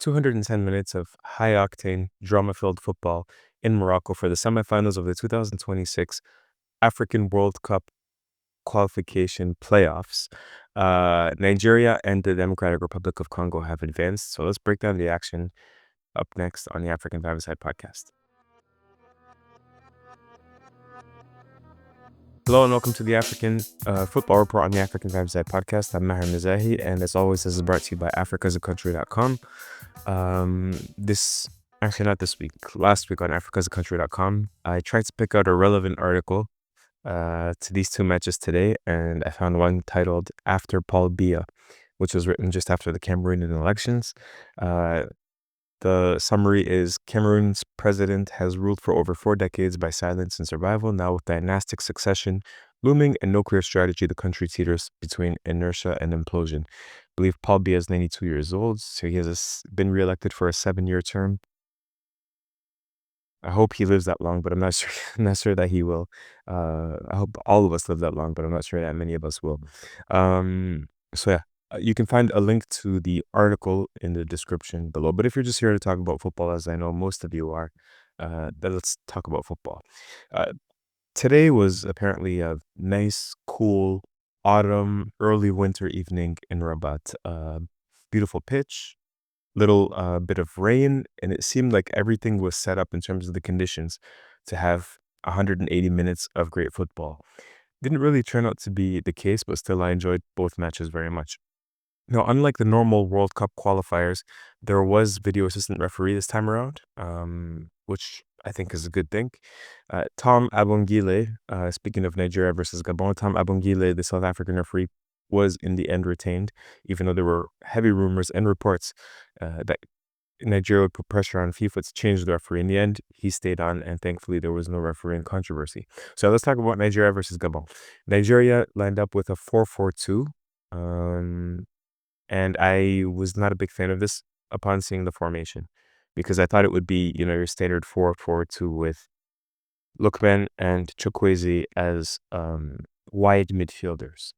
210 minutes of high-octane, drama-filled football in Morocco for the semifinals of the 2026 African World Cup qualification playoffs. Nigeria and the Democratic Republic of Congo have advanced. So let's break down the action up next on the African Five-a-Side podcast. Hello and welcome to the African Football Report on the African Five-a-Side podcast. I'm Maher Mezahi, and as always, this is brought to you by africasaCountry.com. Last week on africasaCountry.com, I tried to pick out a relevant article to these two matches today, and I found one titled After Paul Biya, which was written just after the Cameroonian elections. The summary is: Cameroon's president has ruled for over 4 decades by silence and survival. Now with dynastic succession looming and no clear strategy, the country teeters between inertia and implosion. I believe Paul Biya is 92 years old, so he has been re-elected for a 7-year term. I hope he lives that long, but I'm not sure. I'm not sure that he will. I hope all of us live that long, but I'm not sure that many of us will. You can find a link to the article in the description below. But if you're just here to talk about football, as I know most of you are, then let's talk about football. Today was apparently a nice, cool autumn, early winter evening in Rabat. Beautiful pitch, little bit of rain, and it seemed like everything was set up in terms of the conditions to have 180 minutes of great football. Didn't really turn out to be the case, but still I enjoyed both matches very much. Now, unlike the normal World Cup qualifiers, there was video assistant referee this time around, which I think is a good thing. Tom Abongile, speaking of Nigeria versus Gabon, Tom Abongile, the South African referee, was in the end retained, even though there were heavy rumors and reports that Nigeria would put pressure on FIFA to change the referee. In the end, he stayed on, and thankfully there was no refereeing controversy. So let's talk about Nigeria versus Gabon. Nigeria lined up with a 4-4-2. And I was not a big fan of this upon seeing the formation, because I thought it would be, your standard 4-4-2 with Lookman and Chukwueze as wide midfielders.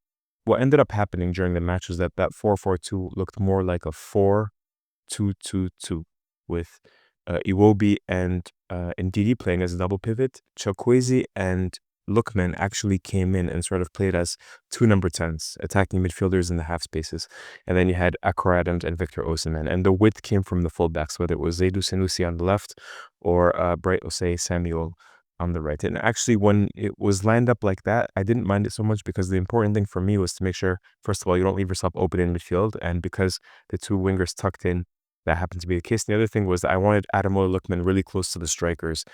What ended up happening during the match was that 4-4-2 looked more like a 4-2-2-2 with Iwobi and Ndidi playing as a double pivot. Chukwueze and Lookman actually came in and sort of played as 2 number 10s, attacking midfielders in the half spaces. And then you had Akor Adams and Victor Osimhen. And the width came from the fullbacks, whether it was Zaidou Sanusi on the left or Bright Osei Samuel on the right. And actually, when it was lined up like that, I didn't mind it so much, because the important thing for me was to make sure, first of all, you don't leave yourself open in midfield. And because the 2 wingers tucked in, that happened to be the case. And the other thing was that I wanted Ademola Lookman really close to the strikers,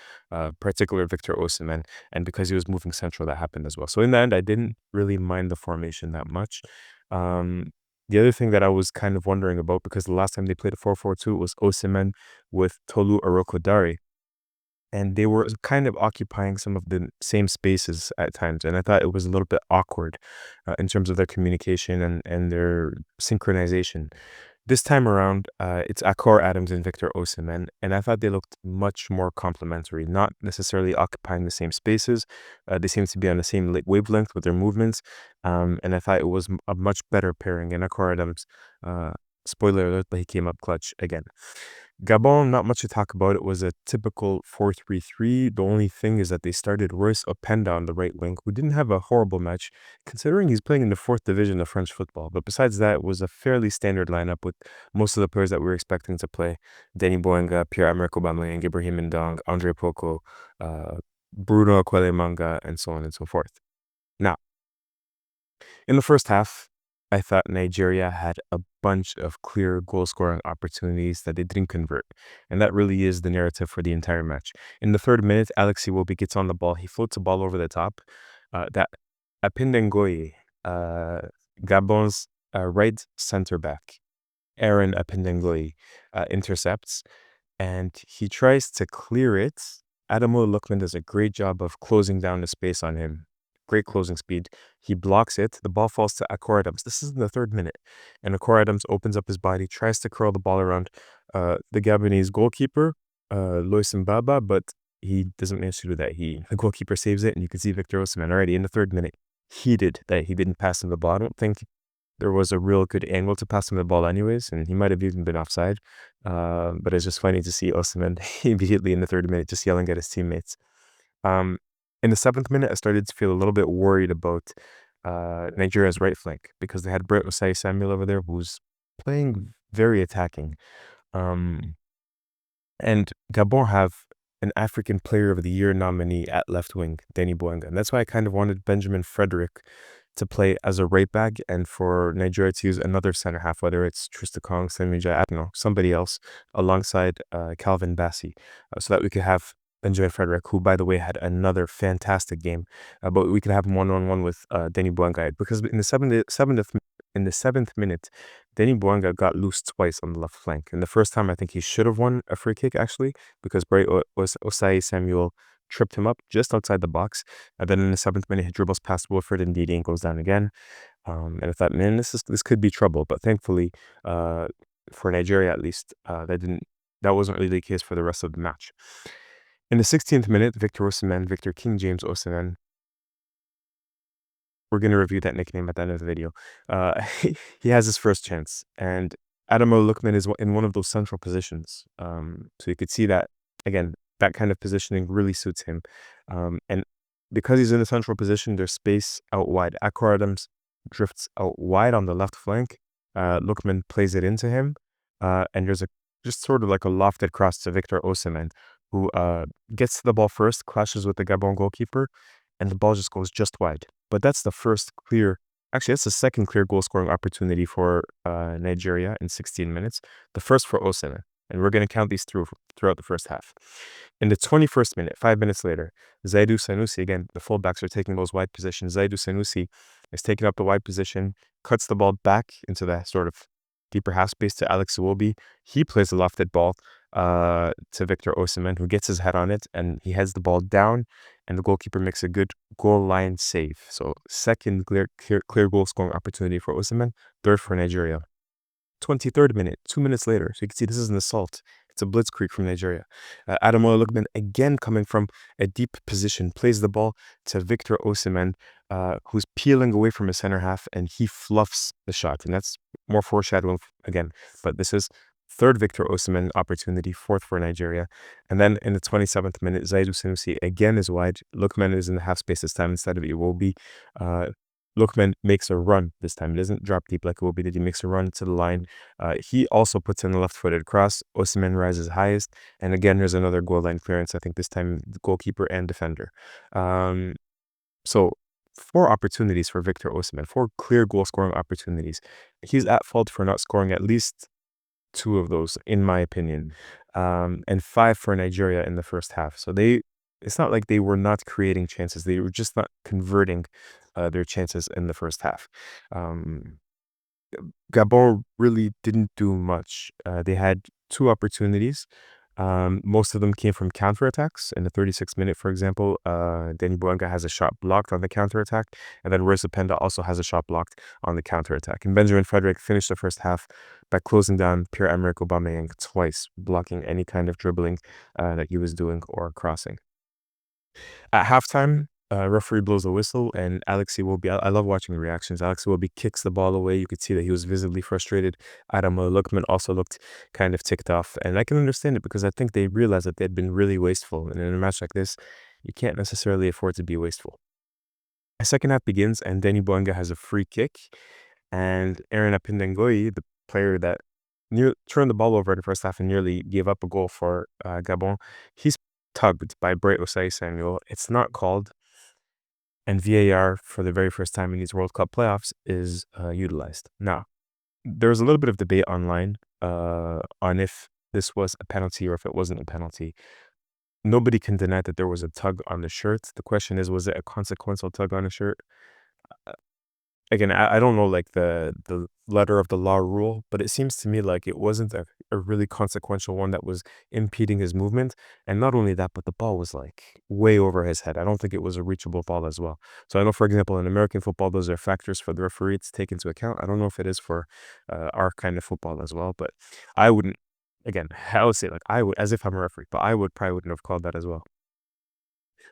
particularly Victor Osimhen. And because he was moving central, that happened as well. So in the end, I didn't really mind the formation that much. The other thing that I was kind of wondering about, because the last time they played a 4-4-2, was Osimhen with Tolu Arokodare. And they were kind of occupying some of the same spaces at times. And I thought it was a little bit awkward in terms of their communication and their synchronization. This time around, it's Akor Adams and Victor Osimhen, and I thought they looked much more complementary, not necessarily occupying the same spaces. They seem to be on the same wavelength with their movements, and I thought it was a much better pairing. And Akor Adams, spoiler alert, but he came up clutch again. Gabon, not much to talk about. It was a typical 4-3-3. The only thing is that they started Royce Openda on the right wing, who didn't have a horrible match, considering he's playing in the 4th division of French football. But besides that, it was a fairly standard lineup with most of the players that we were expecting to play: Denis Boenga, Pierre-Emerick Aubameyang, Ibrahim Ndong, Andre Poko, Bruno Aquele-Manga, and so on and so forth. Now, in the first half, I thought Nigeria had a bunch of clear goal-scoring opportunities that they didn't convert. And that really is the narrative for the entire match. In the 3rd minute, Alex Iwobi gets on the ball. He floats the ball over the top. That Apindengoye, Gabon's right center back, Aaron Apindengoye, intercepts. And he tries to clear it. Ademola Lookman does a great job of closing down the space on him. Great closing speed. He blocks it. The ball falls to Akor Adams. This is in the 3rd minute. And Akor Adams opens up his body, tries to curl the ball around the Gabonese goalkeeper, Lois Mbaba, but he doesn't manage to do that. The goalkeeper saves it, and you can see Victor Osimhen already in the 3rd minute heated that he didn't pass him the ball. I don't think there was a real good angle to pass him the ball anyways, and he might have even been offside. But it's just funny to see Osimhen immediately in the 30th minute just yelling at his teammates. Um, in the 7th minute, I started to feel a little bit worried about Nigeria's right flank because they had Brett Osai Samuel over there who's playing very attacking. Um, and Gabon have an African Player of the Year nominee at left wing, Denny Boanga. And that's why I kind of wanted Benjamin Frederick to play as a right back and for Nigeria to use another center half, whether it's Tristakong, Semija, I don't know, somebody else alongside Calvin Bassey, so that we could have Benjamin Frederick, who, by the way, had another fantastic game, but we could have him one-on-one with Denny Boanga because in the 7th minute, Denny Boanga got loose twice on the left flank. And the first time, I think he should have won a free kick, actually, because Osai Samuel tripped him up just outside the box. And then in the 7th minute, he dribbles past Wilfred and Ndidi and goes down again. And I thought, man, this could be trouble. But thankfully, for Nigeria at least, that wasn't really the case for the rest of the match. In the 16th minute, Victor King James Osimhen, we're going to review that nickname at the end of the video. He has his first chance, and Adamo Lookman is in one of those central positions. So you could see that, again, that kind of positioning really suits him. And because he's in a central position, there's space out wide. Akor Adams drifts out wide on the left flank. Lookman plays it into him, and there's just sort of like a lofted cross to Victor Osimhen, who gets to the ball first, clashes with the Gabon goalkeeper, and the ball just goes just wide. But that's the that's the second clear goal scoring opportunity for Nigeria in 16 minutes. The first for Osimhen, and we're going to count these throughout the first half. In the 21st minute, 5 minutes later, Zaidu Sanusi, again, the fullbacks are taking those wide positions. Zaidu Sanusi is taking up the wide position, cuts the ball back into that sort of deeper half space to Alex Iwobi. He plays a lofted ball to Victor Osimhen, who gets his head on it, and he heads the ball down, and the goalkeeper makes a good goal line save. So second clear goal scoring opportunity for Osimhen, third for Nigeria. 23rd minute, 2 minutes later. So you can see this is an assault. It's a blitzkrieg from Nigeria. Ademola Lookman, again coming from a deep position, plays the ball to Victor Osimhen, who's peeling away from his center half, and he fluffs the shot. And that's more foreshadowing again. But this is third Victor Osimhen opportunity, fourth for Nigeria. And then in the 27th minute, Zaidu Sanusi again is wide. Lookman is in the half space this time instead of Iwobi. Lookman makes a run this time. He doesn't drop deep like Iwobi did. He makes a run to the line. He also puts in a left-footed cross. Osimhen rises highest. And again, there's another goal line clearance. I think this time the goalkeeper and defender. So 4 opportunities for Victor Osimhen, 4 clear goal scoring opportunities. He's at fault for not scoring at least 2 of those, in my opinion, and 5 for Nigeria in the first half. So it's not like they were not creating chances. They were just not converting their chances in the first half. Gabon really didn't do much. They had 2 opportunities. Most of them came from counterattacks. In the 36th minute, for example, Denny Boanga has a shot blocked on the counterattack, and then Reza Penda also has a shot blocked on the counterattack. And Benjamin Frederick finished the first half by closing down Pierre-Emerick Aubameyang twice, blocking any kind of dribbling that he was doing or crossing. At halftime, referee blows a whistle, and Alex Iwobi, I love watching the reactions. Alex Iwobi kicks the ball away. You could see that he was visibly frustrated. Adamo Lookman also looked kind of ticked off, and I can understand it because I think they realized that they'd been really wasteful. And in a match like this, you can't necessarily afford to be wasteful. The second half begins, and Denny Boanga has a free kick, and Aaron Apindengoyi, the player that turned the ball over in the first half and nearly gave up a goal for Gabon, he's tugged by Bray Osai Samuel. It's not called, and VAR for the very first time in these World Cup playoffs is utilized. Now, there's a little bit of debate online on if this was a penalty or if it wasn't a penalty. Nobody can deny that there was a tug on the shirt. The question is, was it a consequential tug on the shirt? Again, I don't know like the letter of the law rule, but it seems to me like it wasn't a really consequential one that was impeding his movement. And not only that, but the ball was like way over his head. I don't think it was a reachable ball as well. So I know, for example, in American football, those are factors for the referee to take into account. I don't know if it is for our kind of football as well, but I wouldn't, again, I would say like I would, as if I'm a referee, but I probably wouldn't have called that as well.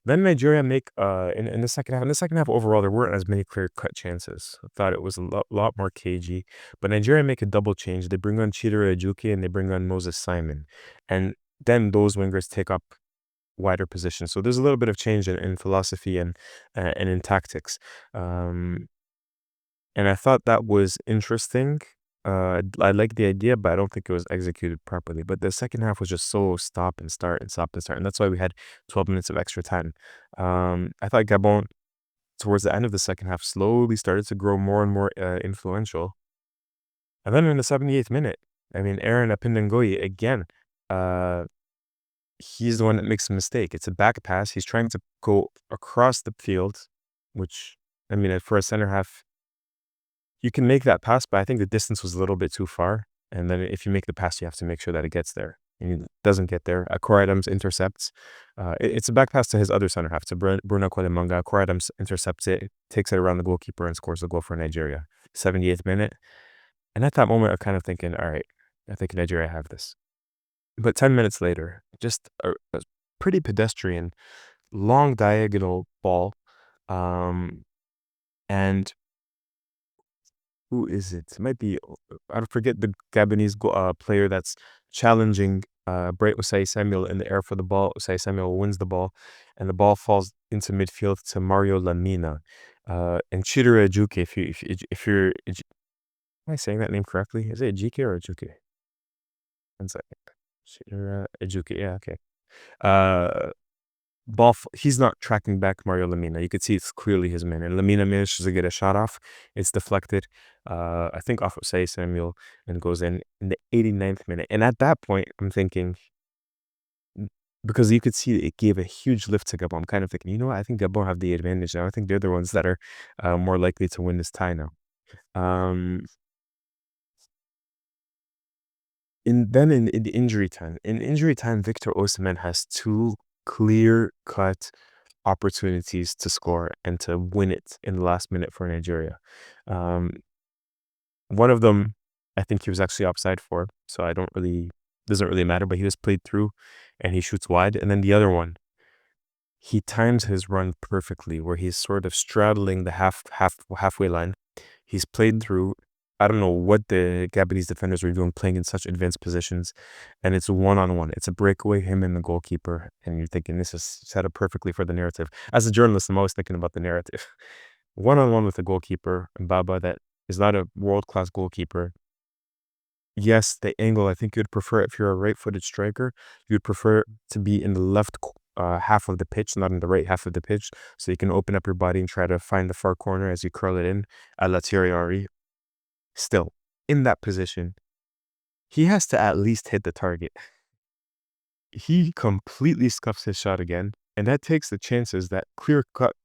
Then Nigeria make in the second half. In the second half overall, there weren't as many clear cut chances. I thought it was a lot more cagey. But Nigeria make a double change. They bring on Chidera Ejuke and they bring on Moses Simon, and then those wingers take up wider positions. So there's a little bit of change in philosophy and in tactics. Um, and I thought that was interesting. I like the idea, but I don't think it was executed properly. But the second half was just so stop and start and stop and start. And that's why we had 12 minutes of extra time. I thought Gabon, towards the end of the second half, slowly started to grow more and more influential. And then in the 78th minute, I mean, Aaron Apindangoyi, again, uh, he's the one that makes a mistake. It's a back pass. He's trying to go across the field, which, I mean, for a center half, you can make that pass, but I think the distance was a little bit too far. And then if you make the pass, you have to make sure that it gets there. And it doesn't get there. Core Adams intercepts. It's a back pass to his other center half, to Bruno Kolemanga. Core Adams intercepts it, takes it around the goalkeeper, and scores the goal for Nigeria. 78th minute. And at that moment, I'm kind of thinking, all right, I think Nigeria have this. But 10 minutes later, just a pretty pedestrian, long diagonal ball. And who is it? It might be, I forget the Gabonese player that's challenging Bright Osai Samuel in the air for the ball. Osai Samuel wins the ball, and the ball falls into midfield to Mario Lamina. And Chidera Ejuke, if you're, am I saying that name correctly? Is it Ejike or Ejuke? One second. Chidera Ejuke, yeah, okay. He's not tracking back Mario Lamina. You could see it's clearly his man. And Lamina manages to get a shot off. It's deflected, I think off of Say Samuel, and goes in the 89th minute. And at that point, I'm thinking, because you could see it gave a huge lift to Gabon, I'm kind of thinking, you know what? I think Gabon have the advantage now. I think they're the ones that are more likely to win this tie now. Um, in the injury time, Victor Osimhen has two clear-cut opportunities to score and to win it in the last minute for Nigeria. One of them, I think he was actually offside for, so doesn't really matter, but he was played through and he shoots wide. And then the other one, he times his run perfectly where he's sort of straddling the halfway line. He's played through. I don't know what the Gabonese defenders were doing playing in such advanced positions. And it's one-on-one. It's a breakaway, him and the goalkeeper. And you're thinking this is set up perfectly for the narrative. As a journalist, I'm always thinking about the narrative. One-on-one with the goalkeeper, Mbaba, that is not a world-class goalkeeper. Yes, the angle, I think you'd prefer, if you're a right-footed striker, you'd prefer to be in the left half of the pitch, not in the right half of the pitch, so you can open up your body and try to find the far corner as you curl it in, a la Thierry Henry. Still, in that position, he has to at least hit the target. He completely scuffs his shot again, and that takes the chances, that clear-cut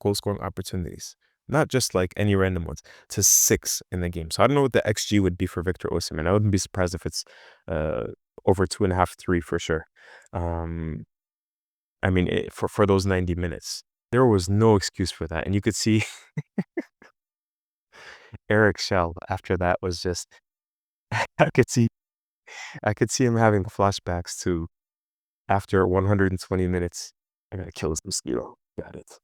goal-scoring opportunities, not just like any random ones, to 6 in the game. So I don't know what the XG would be for Victor Osimhen. I wouldn't be surprised if it's over 2.5, 3 for sure. I mean, for those 90 minutes, there was no excuse for that. And you could see Eric Schell after that was just, I could see him having flashbacks to after 120 minutes. I gotta kill this mosquito. Got it.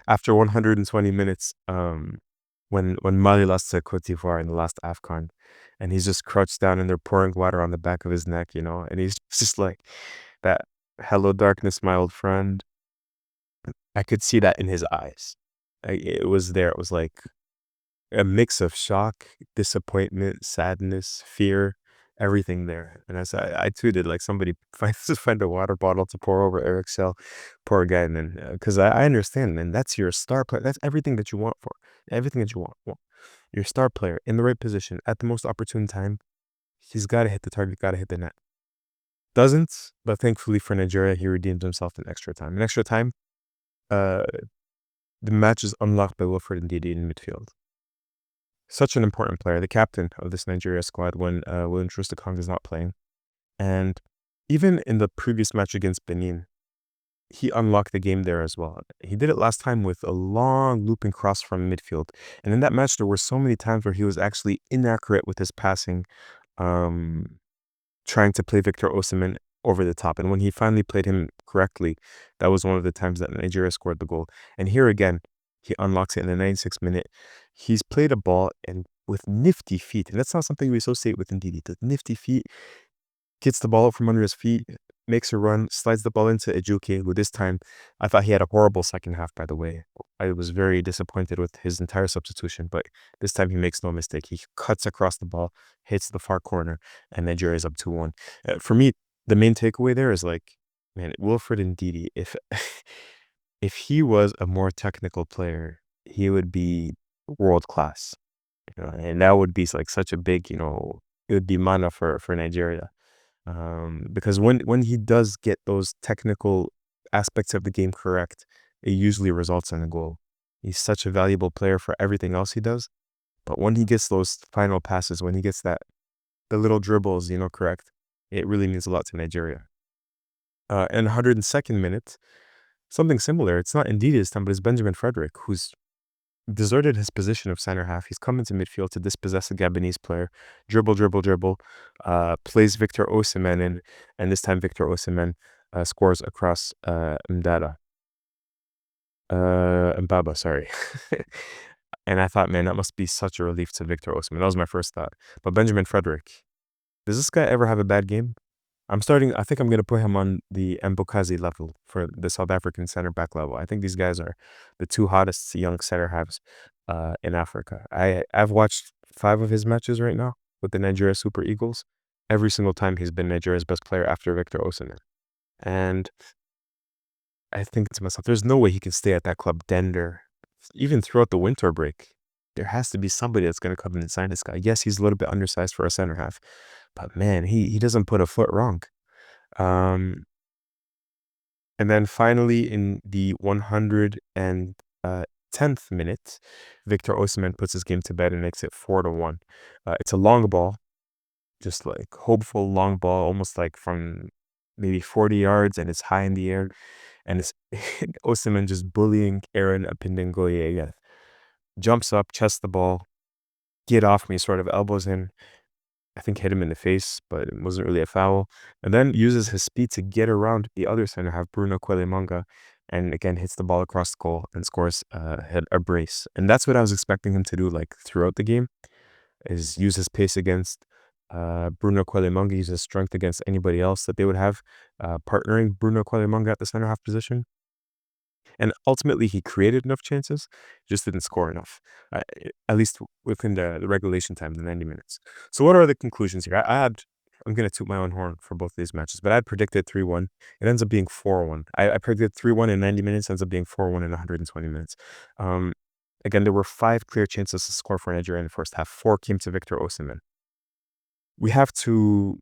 After 120 minutes, when Mali lost to Cote d'Ivoire in the last AFCON, and he's just crouched down and they're pouring water on the back of his neck, and he's just like that, "Hello, darkness, my old friend." I could see that in his eyes. It was there. It was like a mix of shock, disappointment, sadness, fear, everything there. And as I tweeted, like, somebody find a water bottle to pour over Eric Schell, poor guy. And then, because I understand, and that's your star player. That's everything that you want everything that you want. Your star player in the right position at the most opportune time. He's got to hit the target, got to hit the net. Doesn't, but thankfully for Nigeria, he redeemed himself in extra time. In extra time, the match is unlocked by Wilfred Ndidi in midfield. Such an important player, the captain of this Nigeria squad when William Troost-Ekong is not playing. And even in the previous match against Benin, he unlocked the game there as well. He did it last time with a long looping cross from midfield. And in that match, there were so many times where he was actually inaccurate with his passing, trying to play Victor Osimhen over the top. And when he finally played him correctly, that was one of the times that Nigeria scored the goal. And here again, he unlocks it in the 96th minute. He's played a ball and with nifty feet, and that's not something we associate with Ndidi. The nifty feet, gets the ball up from under his feet, makes a run, slides the ball into Ejuke, who this time, I thought he had a horrible second half, by the way. I was very disappointed with his entire substitution, but this time he makes no mistake. He cuts across the ball, hits the far corner, and Nigeria's up 2-1. For me, the main takeaway there is like, man, Wilfred Ndidi, if if he was a more technical player, he would be world class. And that would be like such a big, it would be mana for Nigeria. Because when he does get those technical aspects of the game correct, it usually results in a goal. He's such a valuable player for everything else he does, but when he gets those final passes, when he gets the little dribbles, correct, it really means a lot to Nigeria. In 102nd minute, something similar. It's not Ndidi this time, but it's Benjamin Frederick, who's deserted his position of center half. He's come into midfield to dispossess a Gabonese player, dribble, plays Victor Osimhen in, and this time Victor Osimhen scores across Mbaba, sorry. And I thought, man, that must be such a relief to Victor Osimhen. That was my first thought. But Benjamin Frederick, does this guy ever have a bad game? I think I'm going to put him on the Mbokazi level for the South African center back level. I think these guys are the two hottest young center halves in Africa. I've watched 5 of his matches right now with the Nigeria Super Eagles. Every single time he's been Nigeria's best player after Victor Osimhen. And I think to myself, there's no way he can stay at that club Dender, even throughout the winter break. There has to be somebody that's going to come in and sign this guy. Yes, he's a little bit undersized for a center half, but man, he doesn't put a foot wrong. And then finally, in the 110th minute, Victor Osimhen puts his game to bed and makes it 4-1. It's a long ball, just like hopeful long ball, almost like from maybe 40 yards, and it's high in the air. And it's Osimhen just bullying Aaron Apindengoye again. Jumps up, chests the ball, get off me, sort of elbows in. I think hit him in the face, but it wasn't really a foul. And then uses his speed to get around the other center half, Bruno Quelemanga, and again hits the ball across the goal and scores a brace. And that's what I was expecting him to do, like throughout the game, is use his pace against Bruno Quelemanga, use his strength against anybody else that they would have partnering Bruno Quelemanga at the center half position. And ultimately, he created enough chances, just didn't score enough, at least within the regulation time, the 90 minutes. So what are the conclusions here? I'm going to toot my own horn for both of these matches, but I had predicted 3-1. It ends up being 4-1. I predicted 3-1 in 90 minutes, ends up being 4-1 in 120 minutes. Again, there were 5 clear chances to score for Nigeria in the first half. 4 came to Victor Osimhen. We have to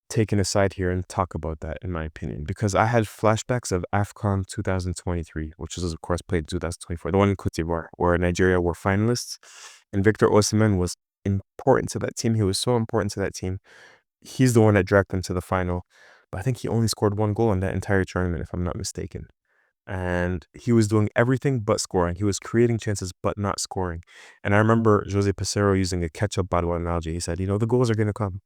take an aside here and talk about that, in my opinion, because I had flashbacks of AFCON 2023, which was, of course, played in 2024, the one in Cote d'Ivoire, where Nigeria were finalists, and Victor Osimhen was important to that team. He was so important to that team. He's the one that dragged them to the final, but I think he only scored 1 goal in that entire tournament, if I'm not mistaken. And he was doing everything but scoring. He was creating chances but not scoring. And I remember Jose Pesero using a ketchup bottle analogy. He said, the goals are going to come.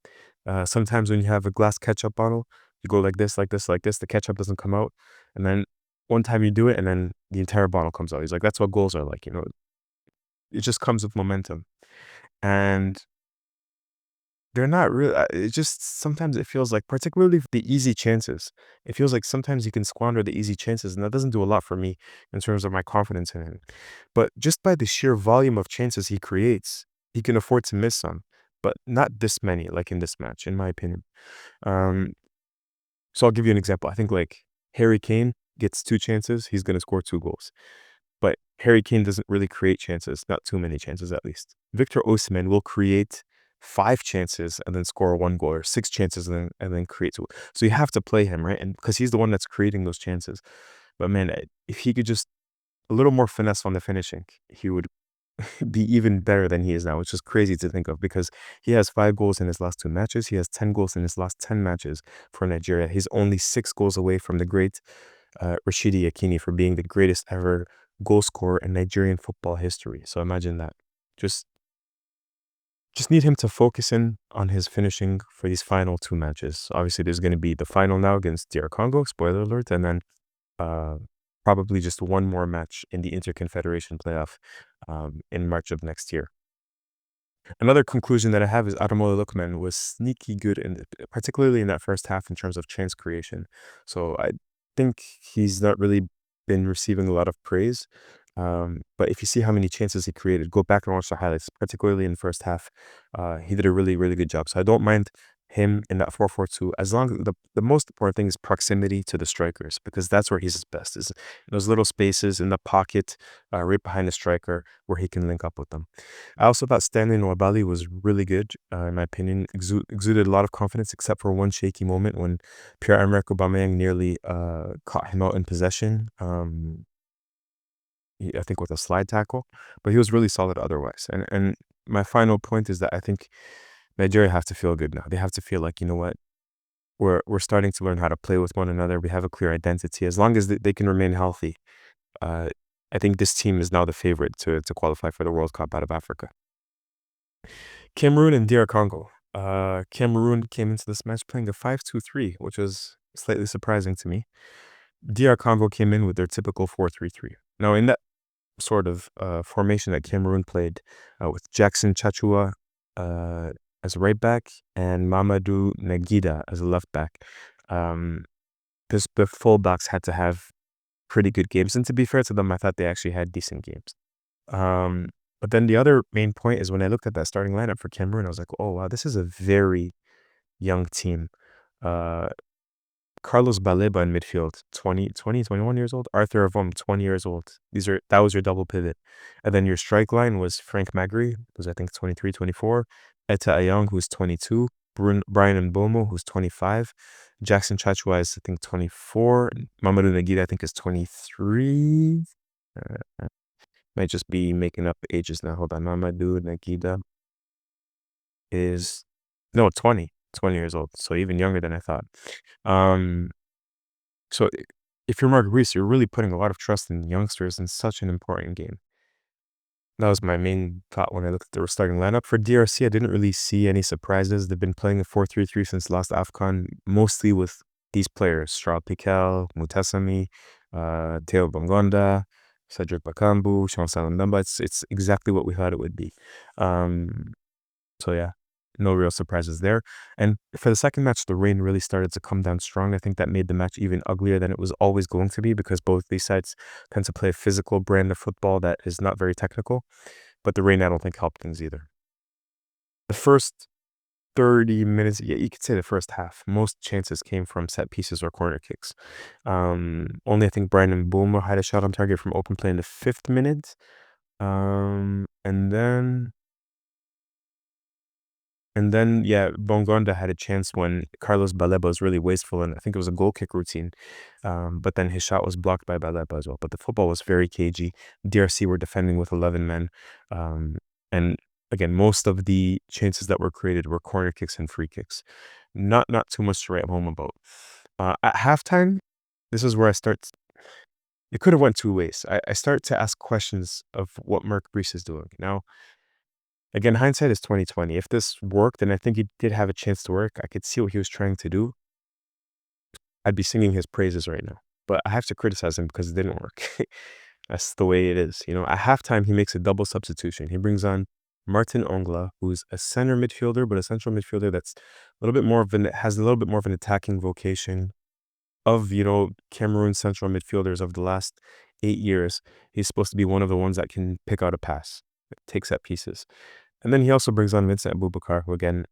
Sometimes when you have a glass ketchup bottle, you go like this, the ketchup doesn't come out. And then one time you do it and then the entire bottle comes out. He's like, that's what goals are like, it just comes with momentum. And they're not real. It just sometimes it feels like, particularly for the easy chances, it feels like sometimes you can squander the easy chances, and that doesn't do a lot for me in terms of my confidence in him. But just by the sheer volume of chances he creates, he can afford to miss some, but not this many, like in this match, in my opinion. So I'll give you an example. I think like Harry Kane gets 2 chances, he's going to score 2 goals. But Harry Kane doesn't really create chances, not too many chances at least. Victor Osimhen will create 5 chances and then score 1 goal, or 6 chances and then create 2. So you have to play him, right? And because he's the one that's creating those chances. But man, if he could just a little more finesse on the finishing, he would be even better than he is now, which is crazy to think of, because he has 5 goals in his last 2 matches. He has 10 goals in his last 10 matches for Nigeria. He's only 6 goals away from the great Rashidi Yekini for being the greatest ever goal scorer in Nigerian football history. So imagine that. Just just need him to focus in on his finishing for these final two matches. Obviously, there's going to be the final now against DR Congo, spoiler alert, and then uh, probably just one more match in the Confederation playoff in March of next year. Another conclusion that I have is Ademola Lookman was sneaky good, particularly in that first half in terms of chance creation. So I think he's not really been receiving a lot of praise. But if you see how many chances he created, go back and watch the highlights, particularly in the first half. He did a really, really good job. So I don't mind him in that 4-4-2, as long as the most important thing is proximity to the strikers, because that's where he's his best, is those little spaces in the pocket, right behind the striker, where he can link up with them. I also thought Stanley Nwabali was really good, in my opinion. Exuded a lot of confidence, except for one shaky moment when Pierre-Emerick Aubameyang nearly caught him out in possession. I think with a slide tackle, but he was really solid otherwise. And my final point is that I think Nigeria have to feel good now. They have to feel like, you know what, we're starting to learn how to play with one another. We have a clear identity. As long as they can remain healthy, uh, I think this team is now the favorite to qualify for the World Cup out of Africa. Cameroon and DR Congo. Cameroon came into this match playing a 5-2-3, which was slightly surprising to me. DR Congo came in with their typical 4-3-3. Now, in that sort of formation that Cameroon played, with Jackson Chachua as a right back and Mamadou Nagida as a left back, the fullbacks had to have pretty good games. And to be fair to them, I thought they actually had decent games. But then the other main point is when I looked at that starting lineup for Cameroon, I was like, oh, wow, this is a very young team. Carlos Baleba in midfield, 21 years old. Arthur Avom, 20 years old. That was your double pivot. And then your strike line was Frank Magri, who's I think 23, 24. Etta Ayong, who's 22. Brian Mbomo, who's 25. Jackson Chachua is, I think, 24. Mamadou Nagida, I think, is 23. Might just be making up ages now. Hold on. Mamadou Nagida is, no, 20 years old. So even younger than I thought. So if you're Mark Reese, you're really putting a lot of trust in youngsters in such an important game. That was my main thought when I looked at the starting lineup. For DRC, I didn't really see any surprises. They've been playing a 4-3-3 since last AFCON, mostly with these players: Charles Piquel, Mutasami, Theo Bongonda, Cedric Bakambu, Chancel Ndamba. It's exactly what we thought it would be. So yeah, no real surprises there. And for the second match, the rain really started to come down strong. I think that made the match even uglier than it was always going to be, because both these sides tend to play a physical brand of football that is not very technical. But the rain, I don't think, helped things either. The first 30 minutes, yeah, you could say the first half, most chances came from set pieces or corner kicks. Only I think Brian Mbeumo had a shot on target from open play in the 5th minute. And then, yeah, Bongonda had a chance when Carlos Baleba was really wasteful, and I think it was a goal kick routine. But then his shot was blocked by Baleba as well. But the football was very cagey. DRC were defending with 11 men. And again, most of the chances that were created were corner kicks and free kicks. Not too much to write home about. At halftime, this is where I start. It could have went two ways. I start to ask questions of what Mark Reese is doing. Now, again, hindsight is 2020. If this worked, and I think he did have a chance to work, I could see what he was trying to do, I'd be singing his praises right now. But I have to criticize him because it didn't work. That's the way it is. At halftime, he makes a double substitution. He brings on Martin Ongla, who's a center midfielder, but a central midfielder that's has a little bit more of an attacking vocation of, Cameroon central midfielders of the last 8 years. He's supposed to be one of the ones that can pick out a pass, take set pieces. And then he also brings on Vincent Aboubakar, who again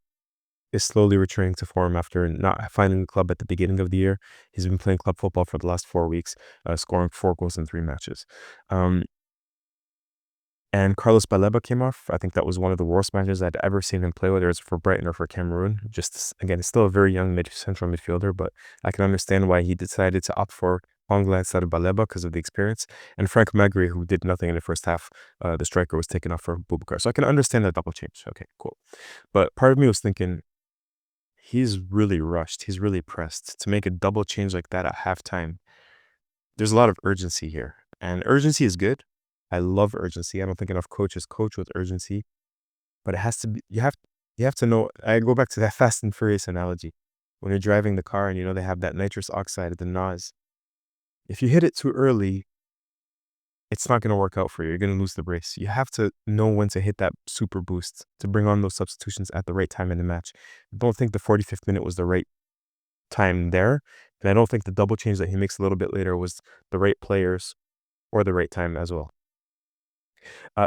is slowly returning to form after not finding the club at the beginning of the year. He's been playing club football for the last 4 weeks, scoring 4 goals in 3 matches. And Carlos Baleba came off. I think that was one of the worst matches I'd ever seen him play, whether it's for Brighton or for Cameroon. Just, again, still a very young central midfielder, but I can understand why he decided to opt for Ongla instead of Baleba because of the experience. And Frank Magri, who did nothing in the first half, the striker, was taken off for Boubacar. So I can understand that double change. Okay, cool. But part of me was thinking, he's really rushed. He's really pressed. To make a double change like that at halftime, there's a lot of urgency here. And urgency is good. I love urgency. I don't think enough coaches coach with urgency. but it has to be, you have to know. I go back to that Fast and Furious analogy. When you're driving the car and you know they have that nitrous oxide, the NOS, if you hit it too early, it's not going to work out for you. You're going to lose the race. You have to know when to hit that super boost to bring on those substitutions at the right time in the match. I don't think the 45th minute was the right time there. And I don't think the double change that he makes a little bit later was the right players or the right time as well.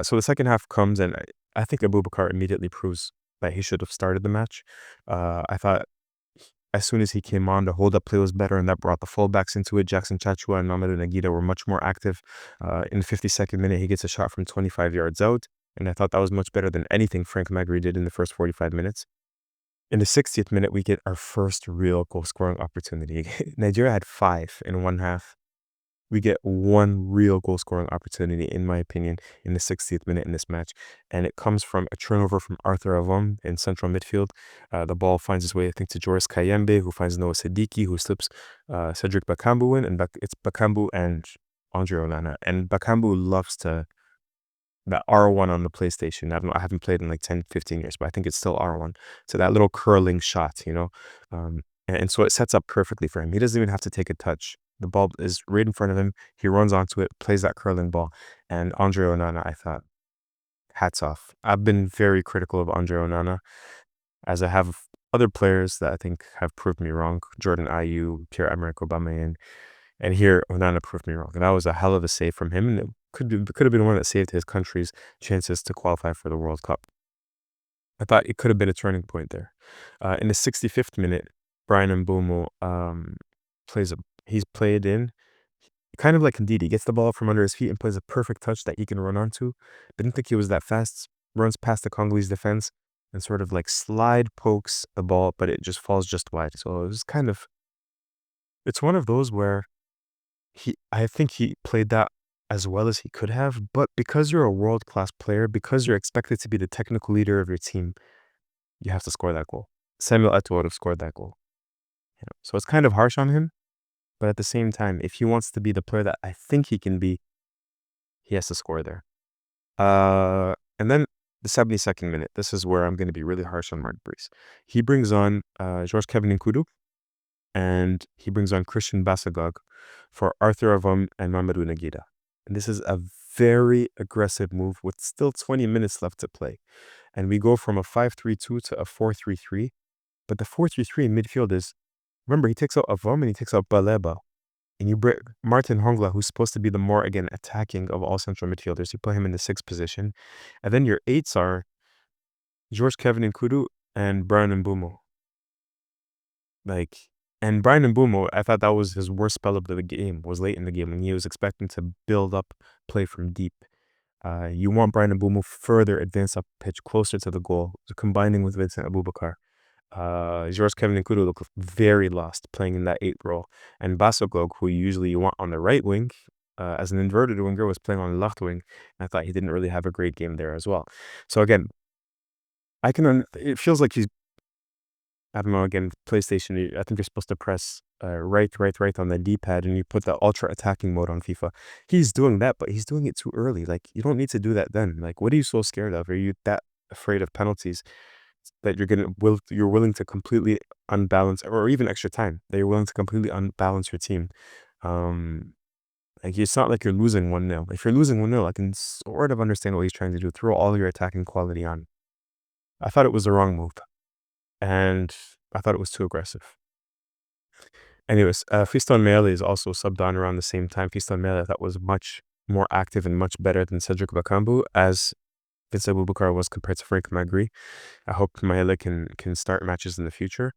So the second half comes, and I think Abubakar immediately proves that he should have started the match. I thought as soon as he came on, the hold-up play was better, and that brought the fullbacks into it. Jackson Chachua and Mamadou Nagida were much more active. In the 52nd minute, he gets a shot from 25 yards out, and I thought that was much better than anything Frank Magri did in the first 45 minutes. In the 60th minute, we get our first real goal-scoring opportunity. Nigeria had 5 in one half. We get one real goal-scoring opportunity, in my opinion, in the 60th minute in this match. And it comes from a turnover from Arthur Avom in central midfield. The ball finds its way, I think, to Joris Kayembe, who finds Noah Siddiqui, who slips Cedric Bakambu in. And it's Bakambu and Andre Onana. And Bakambu loves to... that R1 on the PlayStation. I haven't played in like 10, 15 years, but I think it's still R1. So that little curling shot, you know? And so it sets up perfectly for him. He doesn't even have to take a touch. The ball is right in front of him. He runs onto it, plays that curling ball. And Andre Onana, I thought, hats off. I've been very critical of Andre Onana, as I have other players that I think have proved me wrong. Jordan Ayew, Pierre-Emerick Aubameyang. And here, Onana proved me wrong. And that was a hell of a save from him. And it could have been one that saved his country's chances to qualify for the World Cup. I thought it could have been a turning point there. In the 65th minute, Brian Mbomo he's played in, kind of like Ndidi. He gets the ball from under his feet and plays a perfect touch that he can run onto. Didn't think he was that fast. Runs past the Congolese defense and sort of like slide pokes the ball, but it just falls just wide. So it was kind of, it's one of those where I think he played that as well as he could have, but because you're a world-class player, because you're expected to be the technical leader of your team, you have to score that goal. Samuel Eto'o would have scored that goal. So it's kind of harsh on him, but at the same time, if he wants to be the player that I think he can be, he has to score there. And then the 72nd minute, this is where I'm going to be really harsh on Mark Brees. He brings on George Kevin Nkudu, and he brings on Christian Basagog for Arthur Avom and Mamadou Nagida. And this is a very aggressive move with still 20 minutes left to play. And we go from a 5-3-2 to a 4-3-3. But the 4-3-3 in midfield is, remember, he takes out Avom and he takes out Baleba. And you bring Martin Hongla, who's supposed to be the more, again, attacking of all central midfielders. You put him in the 6th position. And then your 8s are George Kevin Nkudu and Brian Mbumo. And Brian Mbumo, I thought that was his worst spell of the game, was late in the game when he was expecting to build up play from deep. You want Brian Mbumo further advanced up pitch, closer to the goal, combining with Vincent Abubakar. George Kevin Nkudu looked very lost playing in that 8th role. And Basogog, who usually you want on the right wing, as an inverted winger, was playing on the left wing. I thought he didn't really have a great game there as well. So again, it feels like he's, I don't know, again, PlayStation, I think you're supposed to press right on the D-pad and you put the ultra attacking mode on FIFA. He's doing that, but he's doing it too early. Like, you don't need to do that then. Like, what are you so scared of? Are you that afraid of penalties that you're willing to completely unbalance, or even extra time, that you're willing to completely unbalance your team? Like, it's not like you're losing 1-0. If you're losing 1-0, I can sort of understand what he's trying to do. Throw all your attacking quality on. I thought it was the wrong move. And I thought it was too aggressive. Anyways, Fiston Mele is also subbed on around the same time. Fiston Mele, I thought, was much more active and much better than Cedric Bakambu, as Vincent Abubakar was compared to Frank Magri. I hope Mele can start matches in the future.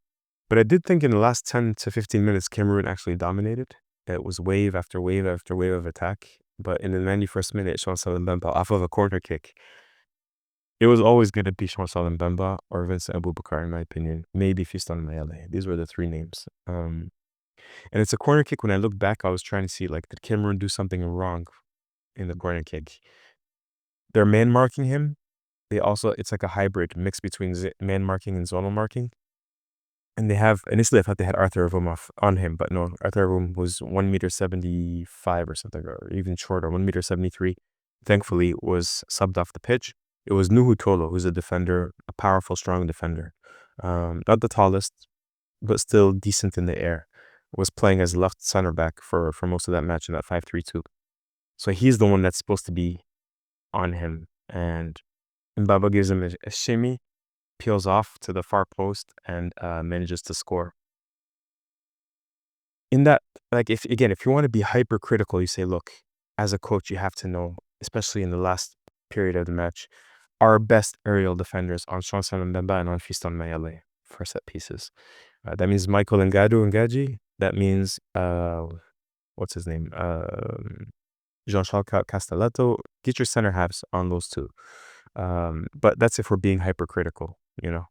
But I did think in the last 10 to 15 minutes, Cameroon actually dominated. It was wave after wave after wave of attack. But in the 91st minute, Chancel Mbemba, off of a corner kick, it was always going to be Chancel Mbemba or Vincent Abubakar, in my opinion. Maybe Fiston Mele. These were the 3 names. And it's a corner kick. When I look back, I was trying to see, like, did Cameroon do something wrong in the corner kick? They're man marking him. It's like a hybrid mix between man marking and zonal marking. And initially I thought they had Arthur Avom on him, but no, Arthur Avom was 1.75 meters or something, or even shorter, 1.73 meters. Thankfully, was subbed off the pitch. It was Nuhu Tolo, who's a defender, a powerful, strong defender. Not the tallest, but still decent in the air. Was playing as left center back for most of that match in that 5-3-2. So he's the one that's supposed to be on him. And Mbaba gives him a shimmy, peels off to the far post, and manages to score. In that, like, if you want to be hypercritical, you say, look, as a coach, you have to know, especially in the last period of the match, our best aerial defenders on Chancellor Mbemba and on Fiston Mayele for set pieces. That means Michael Ngaji. That means, what's his name? Jean-Charles Castelletto. Get your center halves on those two. But that's if we're being hypercritical, you know.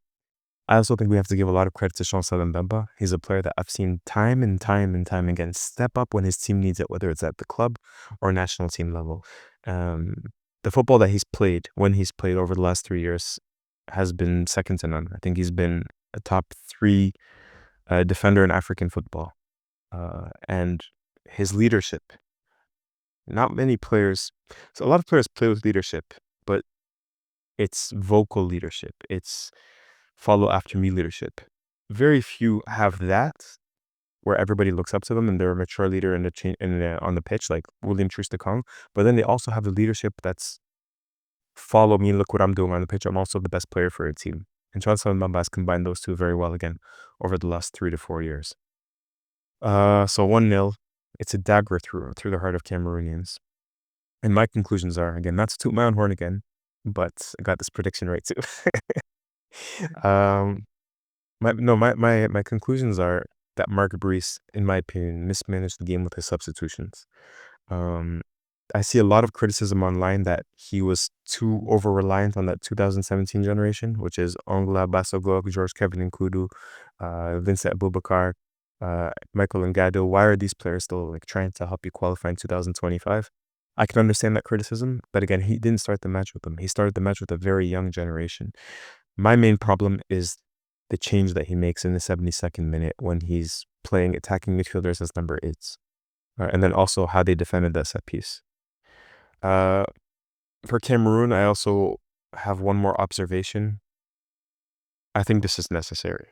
I also think we have to give a lot of credit to Chancellor Mbemba. He's a player that I've seen time and time and time again step up when his team needs it, whether it's at the club or national team level. The football that he's played, when he's played over the last 3 years, has been second to none. I think he's been a top 3 defender in African football. And his leadership, not many players, so a lot of players play with leadership, but it's vocal leadership. It's follow after me leadership. Very few have that, where everybody looks up to them and they're a mature leader on the pitch, like William Troost-Ekong. But then they also have the leadership that's follow me, look what I'm doing on the pitch. I'm also the best player for a team. And Chancellor Mbemba has combined those two very well again over the last 3 to 4 years. So 1-0. It's a dagger through the heart of Cameroonians. And my conclusions are, again, not to toot my own horn again, but I got this prediction right too. My conclusions are that Mark Brice, in my opinion, mismanaged the game with his substitutions. I see a lot of criticism online that he was too over-reliant on that 2017 generation, which is Ongla, Basogog, George Kevin Nkudu, Vincent Abubakar, Michael Ngado. Why are these players still like trying to help you qualify in 2025? I can understand that criticism, but again, he didn't start the match with them. He started the match with a very young generation. My main problem is the change that he makes in the 72nd minute when he's playing attacking midfielders as number 8s. And then also how they defended that set piece. For Cameroon, I also have one more observation. I think this is necessary.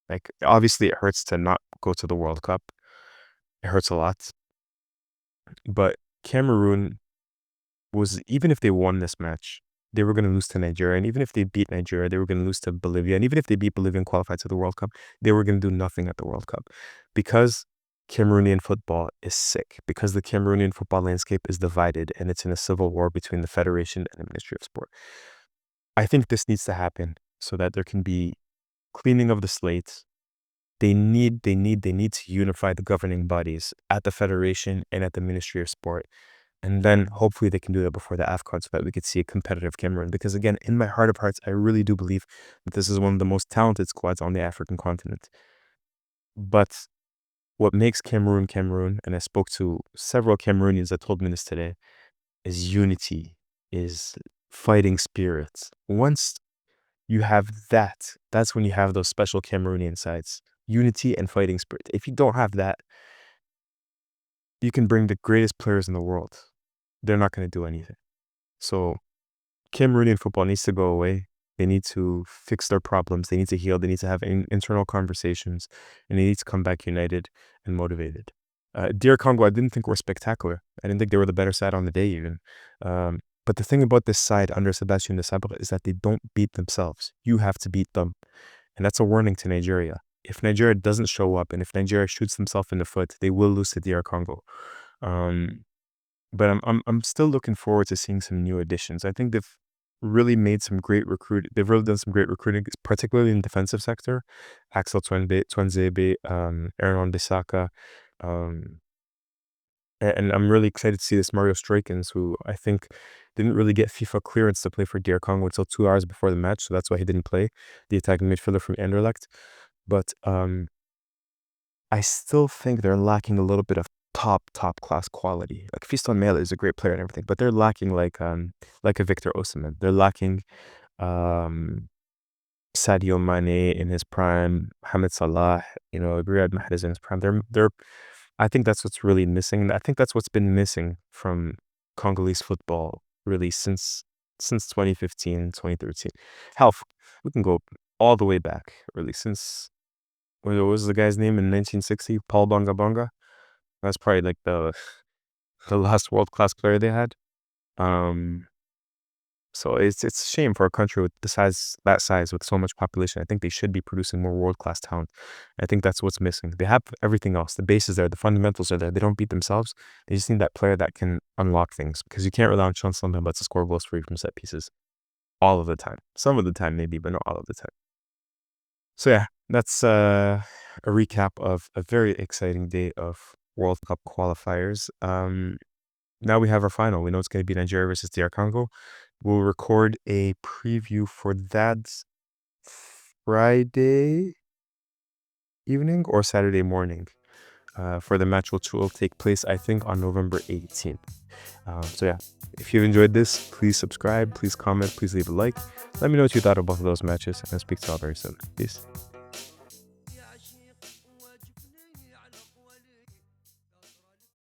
Like, obviously, it hurts to not go to the World Cup. It hurts a lot. But Cameroon was, even if they won this match, they were going to lose to Nigeria. And even if they beat Nigeria, they were going to lose to Bolivia. And even if they beat Bolivia and qualified to the World Cup, they were going to do nothing at the World Cup. Because Cameroonian football is sick, because the Cameroonian football landscape is divided and it's in a civil war between the Federation and the Ministry of Sport. I think this needs to happen so that there can be cleaning of the slates. They need to unify the governing bodies at the Federation and at the Ministry of Sport. And then hopefully they can do that before the AFCON so that we could see a competitive Cameroon. Because again, in my heart of hearts, I really do believe that this is one of the most talented squads on the African continent. But what makes Cameroon Cameroon, and I spoke to several Cameroonians that told me this today, is unity, is fighting spirits. Once you have that, that's when you have those special Cameroonian sides. Unity and fighting spirit. If you don't have that, you can bring the greatest players in the world. They're not going to do anything. So Cameroonian football needs to go away. They need to fix their problems. They need to heal. They need to have internal conversations. And they need to come back united and motivated. DR Congo, I didn't think were spectacular. I didn't think they were the better side on the day even. But the thing about this side under Sebastian Desabre is that they don't beat themselves. You have to beat them. And that's a warning to Nigeria. If Nigeria doesn't show up and if Nigeria shoots themselves in the foot, they will lose to DR Congo. But I'm still looking forward to seeing some new additions. I think they've really made some great recruiting. They've really done some great recruiting, particularly in the defensive sector. Axel Twanzebe, Aaron Bissaka, and I'm really excited to see this Mario Strykens, who I think didn't really get FIFA clearance to play for DR Congo until 2 hours before the match, so that's why he didn't play, the attacking midfielder from Anderlecht. But I still think they're lacking a little bit of top class quality. Like Fiston Mayele is a great player and everything, but they're lacking like a Victor Osimhen. They're lacking Sadio Mane in his prime, Mohamed Salah, Riyad Mahrez in his prime. They're I think that's what's really missing. I think that's what's been missing from Congolese football really since since 2015, 2013. Hell, we can go all the way back, really, since, what was the guy's name in 1960? Paul Bonga Bonga? That's probably like the last world-class player they had. Um, so it's a shame for a country with that size with so much population. I think they should be producing more world-class talent. I think that's what's missing. They have everything else. The base is there. The fundamentals are there. They don't beat themselves. They just need that player that can unlock things, because you can't rely on Sean Sullivan but to score goals for you from set pieces all of the time. Some of the time maybe, but not all of the time. So yeah, that's a recap of a very exciting day of World Cup qualifiers. Now we have our final. We know it's going to be Nigeria versus DR Congo. We'll record a preview for that Friday evening or Saturday morning for the match, which will take place, I think, on November 18th. So yeah, if you've enjoyed this, please subscribe, please comment, please leave a like. Let me know what you thought of both of those matches, and I'll speak to you all very soon. Peace.